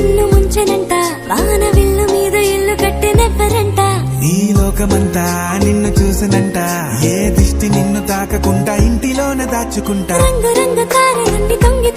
నన్ను ముంచెనంట వాన విల్లు మీద ఇల్లు కట్టెనెవ్వరంట ఈ లోకమంతా నిన్ను చూసనంట ఏ దిష్టి నిన్ను తాకకుండా ఇంటిలోన దాచుకుంటా రంగు రంగు కారణి తొంగి